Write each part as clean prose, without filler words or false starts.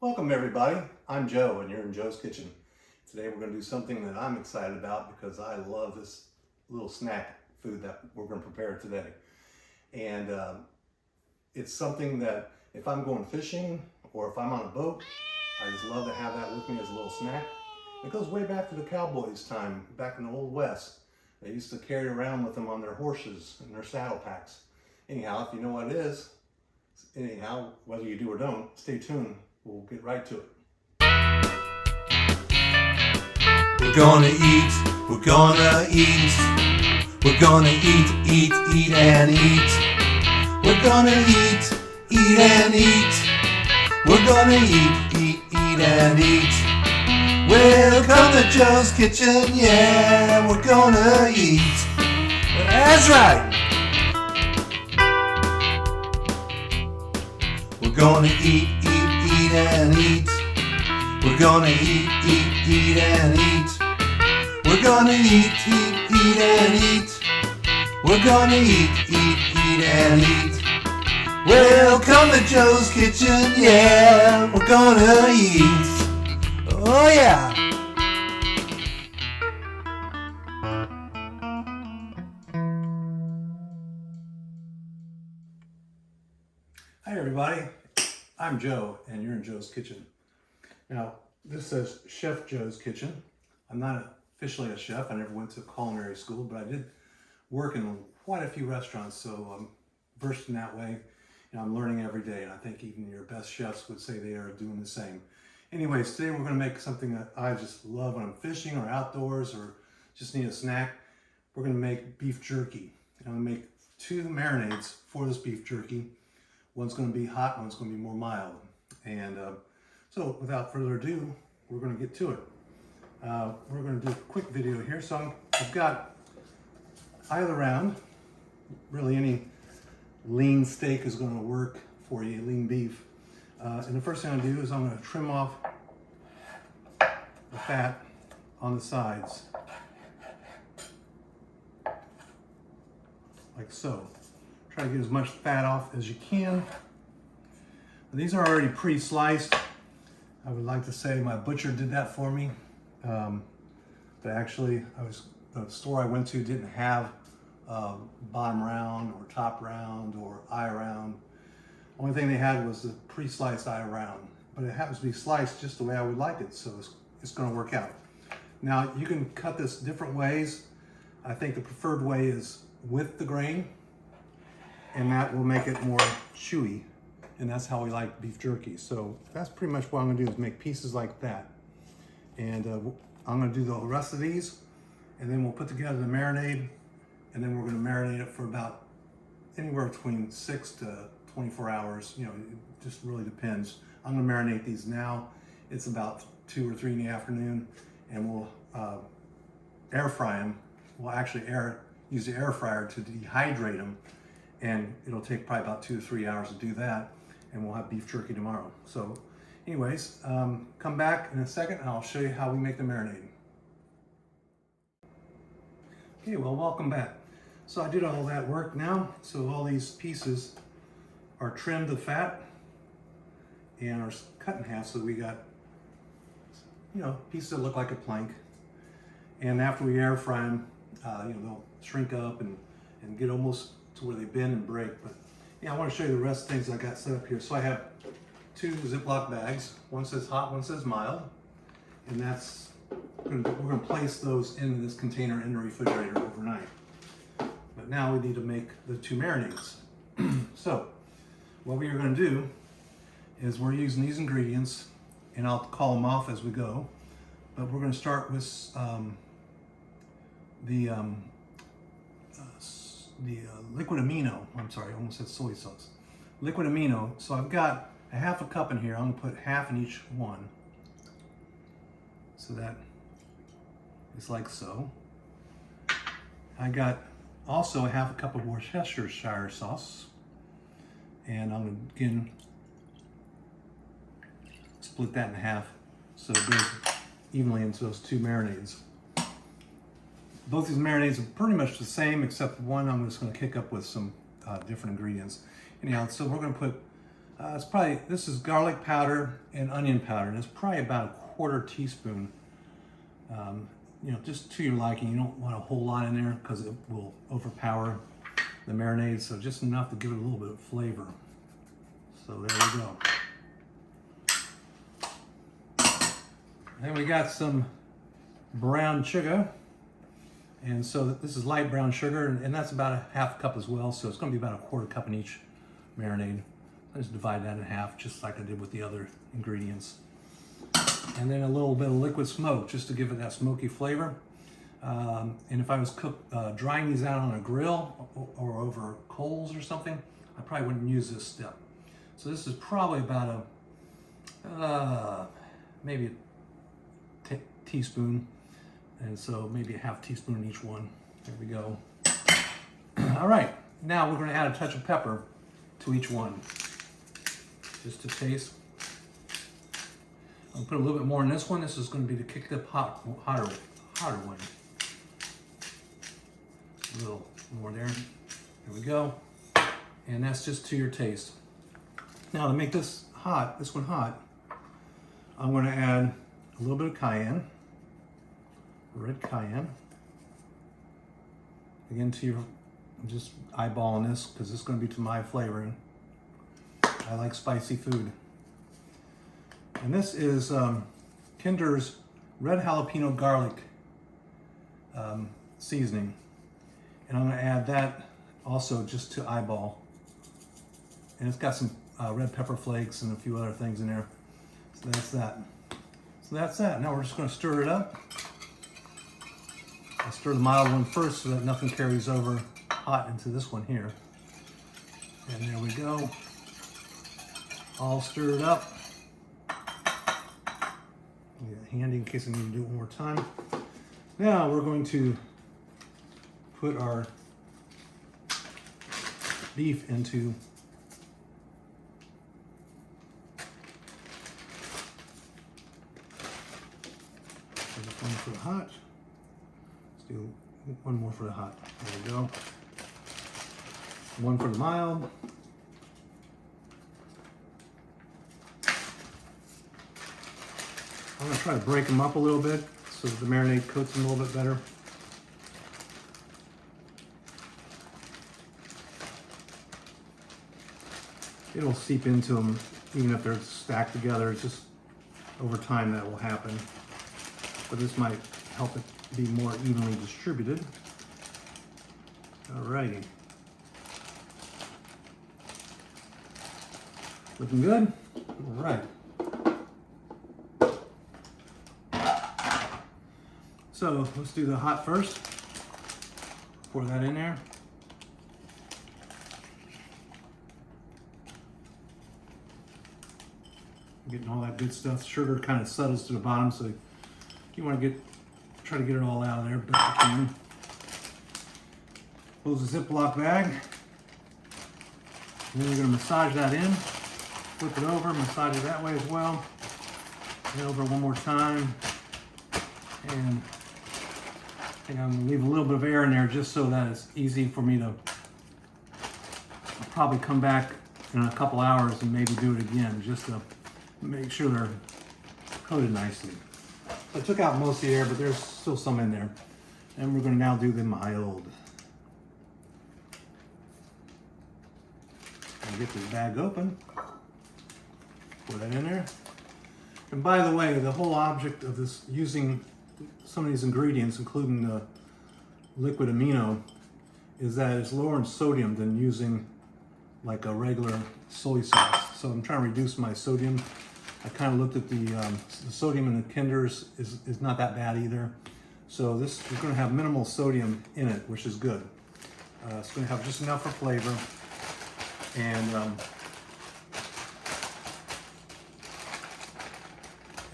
Welcome everybody, I'm Joe and you're in Joe's Kitchen. Today we're going to do something that I'm excited about because I love this little snack food that we're going to prepare today. And it's something that if I'm going fishing or if I'm on a boat, I just love to have that with me as a little snack. It goes way back to the cowboys' time, back in the Old West. They used to carry it around with them on their horses and their saddle packs. Anyhow, if you know what it is, whether you do or don't, stay tuned. We'll get right to it. We're gonna eat, we're gonna eat, we're gonna eat and eat. We're gonna eat and eat, we're gonna eat and eat. Welcome to Joe's Kitchen, yeah, we're gonna eat. That's right. We're gonna eat and eat. We're gonna eat and eat. We're gonna eat and eat. We're gonna eat and eat. Welcome to Joe's Kitchen, yeah, we're gonna eat. Oh yeah. Hi everybody, I'm Joe and you're in Joe's Kitchen. Now, this says Chef Joe's Kitchen. I'm not officially a chef, I never went to culinary school, but I did work in quite a few restaurants, so I'm versed in that way. I'm learning every day, and I think even your best chefs would say they are doing the same. Anyways, today we're going to make something that I just love when I'm fishing or outdoors or just need a snack. We're going to make beef jerky. I'm going to make two marinades for this beef jerky. One's going to be hot, one's going to be more mild. And so without further ado, we're going to get to it. We're going to do a quick video here. So I've got either round, really any lean steak is going to work for you, lean beef. And the first thing I'm going to do is I'm going to trim off the fat on the sides, like so. Try to get as much fat off as you can. These are already pre-sliced. I would like to say my butcher did that for me. But actually, the store I went to didn't have bottom round or top round or eye round. Only thing they had was the pre-sliced eye round, but it happens to be sliced just the way I would like it, so it's going to work out. Now you can cut this different ways. I think the preferred way is with the grain, and that will make it more chewy, and that's how we like beef jerky. So that's pretty much what I'm going to do, is make pieces like that. And I'm going to do the rest of these, and then we'll put together the marinade, and then we're going to marinate it for about anywhere between 6 to 24 hours. You know, it just really depends. I'm going to marinate these now. It's about 2 or 3 in the afternoon, and we'll air fry them. We'll actually use the air fryer to dehydrate them, and it'll take probably about 2 to 3 hours to do that, and we'll have beef jerky tomorrow. So anyways, come back in a second and I'll show you how we make the marinade. Okay, well, welcome back. So I did all that work now. So all these pieces are trimmed to fat and are cut in half, so we got, pieces that look like a plank. And after we air fry them, they'll shrink up and get almost to where they bend and break. But yeah, I want to show you the rest of the things I got set up here. So I have 2 Ziploc bags. One says hot, one says mild. And we're going to place those in this container in the refrigerator overnight. But now we need to make the 2 marinades. So what we are going to do is we're using these ingredients, and I'll call them off as we go. But we're going to start with the liquid amino. I'm sorry, I almost said soy sauce. Liquid amino. So I've got a half a cup in here. I'm going to put half in each one. So that is like so. I got also a half a cup of Worcestershire sauce. And I'm going to, again, split that in half so it goes evenly into those 2 marinades. Both these marinades are pretty much the same, except one I'm just going to kick up with some different ingredients. Anyhow, so we're going to put This is garlic powder and onion powder, and it's probably about a 1/4 teaspoon. You know, just to your liking. You don't want a whole lot in there because it will overpower the marinade, so just enough to give it a little bit of flavor. So there we go. Then we got some brown sugar. And so this is light brown sugar, and that's about a 1/2 cup as well. So it's going to be about a 1/4 cup in each marinade. I just divide that in half, just like I did with the other ingredients. And then a little bit of liquid smoke, just to give it that smoky flavor. And if I was drying these out on a grill or over coals or something, I probably wouldn't use this step. So this is probably about maybe a teaspoon. And so maybe a 1/2 teaspoon in each one. There we go. All right, now we're going to add a touch of pepper to each one, just to taste. I'll put a little bit more in this one. This is going to be to kick the hotter one. A little more there. There we go. And that's just to your taste. Now to make this one hot, I'm going to add a little bit of cayenne. Red cayenne. Again, I'm just eyeballing this because it's going to be to my flavoring. I like spicy food. And this is Kinder's red jalapeno garlic seasoning. And I'm going to add that also just to eyeball. And it's got some red pepper flakes and a few other things in there. So that's that. So that's that. Now we're just going to stir it up. I'll stir the mild one first so that nothing carries over hot into this one here. And there we go. All stirred up. Get it handy in case I need to do it one more time. Now we're going to put our beef into one for the hot. Let's do one more for the hot. There we go. One for the mild. I'm going to try to break them up a little bit so that the marinade coats them a little bit better. It'll seep into them even if they're stacked together. It's just over time that will happen. But this might help it be more evenly distributed. Alrighty. Looking good? Alright. So let's do the hot first. Pour that in there. Getting all that good stuff. Sugar kind of settles to the bottom, so you want to try to get it all out of there best you can. Close the Ziploc bag. And then you're going to massage that in. Flip it over, massage it that way as well. And over one more time. And I think I'm going to leave a little bit of air in there just so that it's easy for me to I'll probably come back in a couple hours and maybe do it again just to make sure they're coated nicely. I took out most of the air, but there's still some in there. And we're going to now do the mild. I'll get this bag open. Put that in there. And by the way, the whole object of this, using some of these ingredients, including the liquid amino, is that it's lower in sodium than using like a regular soy sauce. So I'm trying to reduce my sodium. I kind of looked at the sodium in the Kinders is not that bad either. So this is going to have minimal sodium in it, which is good. It's going to have just enough for flavor. And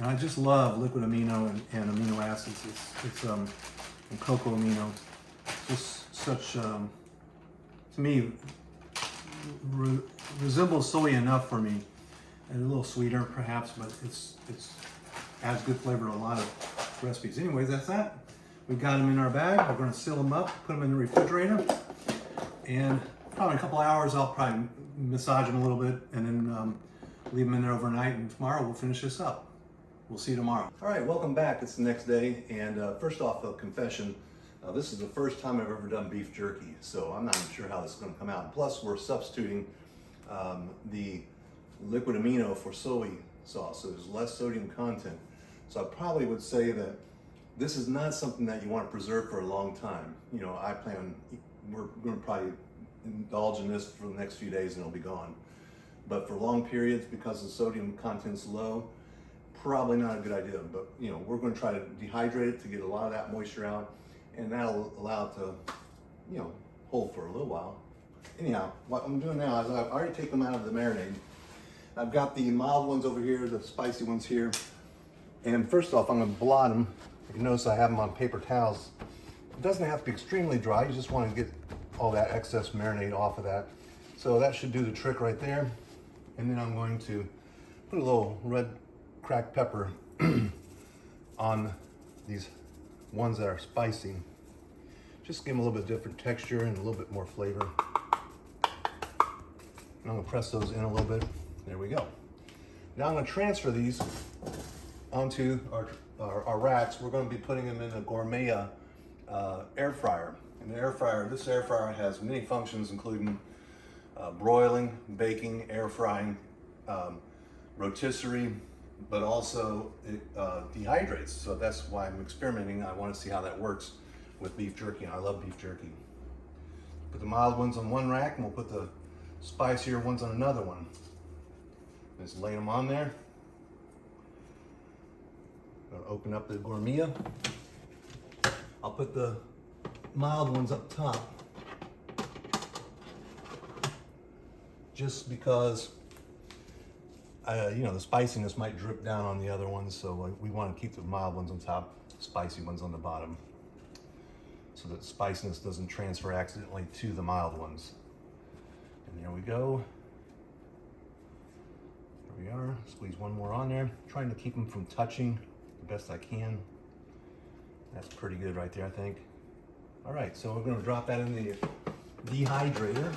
I just love liquid amino and amino acids. It's and cocoa amino. Just such, to me, resembles soy enough for me. And a little sweeter perhaps, but it's adds good flavor to a lot of recipes. Anyways, that's that. We got them in our bag. We're going to seal them up, put them in the refrigerator. And probably a couple hours, I'll probably massage them a little bit and then leave them in there overnight, and tomorrow we'll finish this up. We'll see you tomorrow. All right, welcome back. It's the next day, and first off, a confession. This is the first time I've ever done beef jerky, so I'm not even sure how this is going to come out. Plus, we're substituting the liquid amino for soy sauce, so there's less sodium content. So I probably would say that this is not something that you want to preserve for a long time. You know, we're going to probably indulge in this for the next few days and it'll be gone. But for long periods, because the sodium content's low, probably not a good idea. But you know, we're going to try to dehydrate it to get a lot of that moisture out, and that'll allow it to, you know, hold for a little while. Anyhow, what I'm doing now is I've already taken them out of the marinade. I've got the mild ones over here, the spicy ones here. And first off, I'm going to blot them. You can notice I have them on paper towels. It doesn't have to be extremely dry. You just want to get all that excess marinade off of that. So that should do the trick right there. And then I'm going to put a little red cracked pepper on these ones that are spicy. Just give them a little bit different texture and a little bit more flavor. And I'm going to press those in a little bit. There we go. Now I'm going to transfer these onto our racks. We're going to be putting them in a Gourmia Air Fryer. And this air fryer has many functions, including broiling, baking, air frying, rotisserie, but also it dehydrates. So that's why I'm experimenting. I want to see how that works with beef jerky. I love beef jerky. Put the mild ones on one rack, and we'll put the spicier ones on another one. Just lay them on there. I'll open up the Gourmia. I'll put the mild ones up top, just because you know, the spiciness might drip down on the other ones, so we want to keep the mild ones on top, spicy ones on the bottom, so that the spiciness doesn't transfer accidentally to the mild ones. And there we go. There we are. Squeeze one more on there, trying to keep them from touching the best I can. That's pretty good right there, I think. All right, so we're going to drop that in the dehydrator.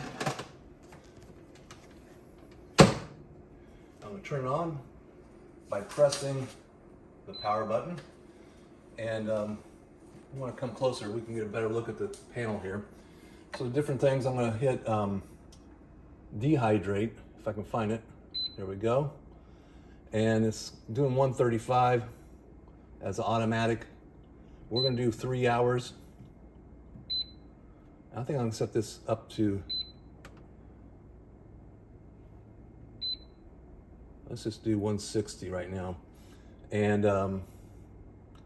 I'm going to turn it on by pressing the power button. And you want to come closer, we can get a better look at the panel here. So the different things, I'm going to hit dehydrate, if I can find it. There we go. And it's doing 135 as automatic. We're going to do 3 hours. I think I'm going to set this up to, let's just do 160 right now. And I'm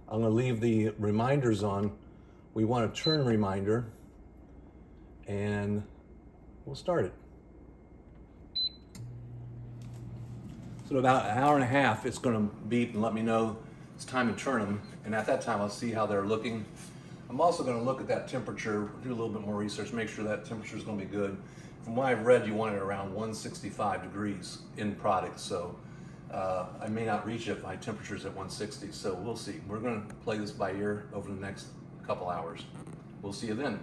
going to leave the reminders on. We want a turn reminder, and we'll start it. So in about an hour and a half, it's going to beep and let me know it's time to turn them. And at that time, I'll see how they're looking. I'm also going to look at that temperature, do a little bit more research, make sure that temperature is going to be good. From what I've read, you want it around 165 degrees in product. So I may not reach it if my temperature's at 160. So we'll see. We're going to play this by ear over the next couple hours. We'll see you then.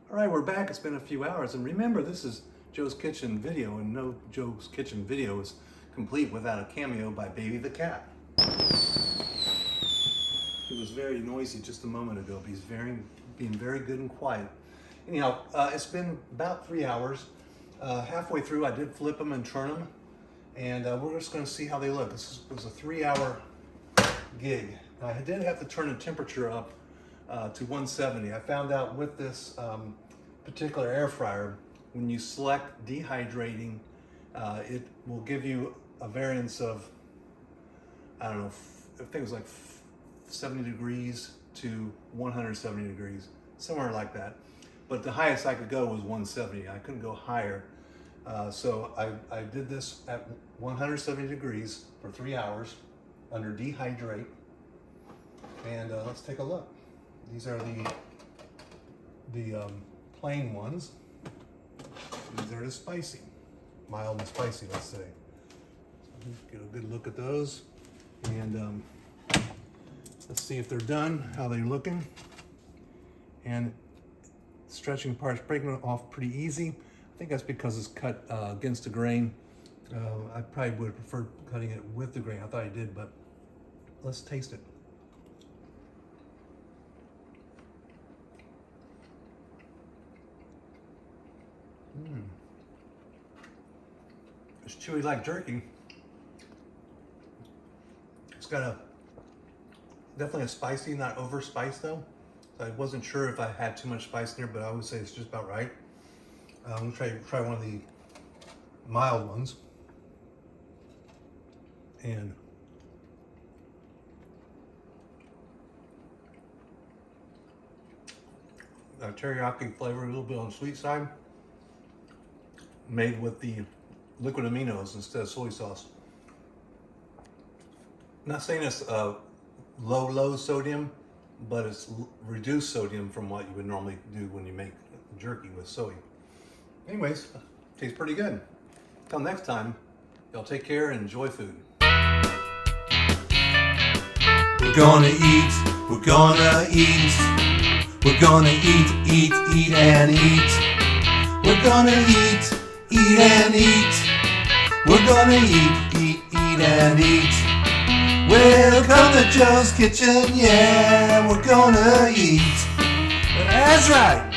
All right, we're back. It's been a few hours. And remember, this is Joe's Kitchen video, and no Joe's Kitchen video is complete without a cameo by Baby the cat. He was very noisy just a moment ago, but he's being very good and quiet. Anyhow, it's been about 3 hours. Halfway through, I did flip them and turn them, and we're just going to see how they look. This was a 3-hour gig. I did have to turn the temperature up to 170. I found out with this particular air fryer, when you select dehydrating, it will give you a variance of, I don't know, I think it was like 70 degrees to 170 degrees, somewhere like that. But the highest I could go was 170. I couldn't go higher. So I did this at 170 degrees for 3 hours under dehydrate. And let's take a look. These are the plain ones. These are the spicy, mild and spicy, let's say. So get a good look at those. And let's see if they're done, how they're looking. And stretching part's breaking off pretty easy. I think that's because it's cut against the grain. I probably would have preferred cutting it with the grain. I thought I did, but let's taste it. It's chewy like jerky. It's got definitely a spicy, not over spiced though. So I wasn't sure if I had too much spice there, but I would say it's just about right. I'm gonna try one of the mild ones. And teriyaki flavor, a little bit on the sweet side, made with the liquid aminos instead of soy sauce. I'm not saying it's low sodium, but it's reduced sodium from what you would normally do when you make jerky with soy. Anyways, tastes pretty good. Till next time, y'all take care and enjoy food. We're gonna eat, we're gonna eat, we're gonna eat and eat. We're gonna eat and eat. We're gonna eat and eat. Welcome to Joe's Kitchen, yeah, we're gonna eat. That's right.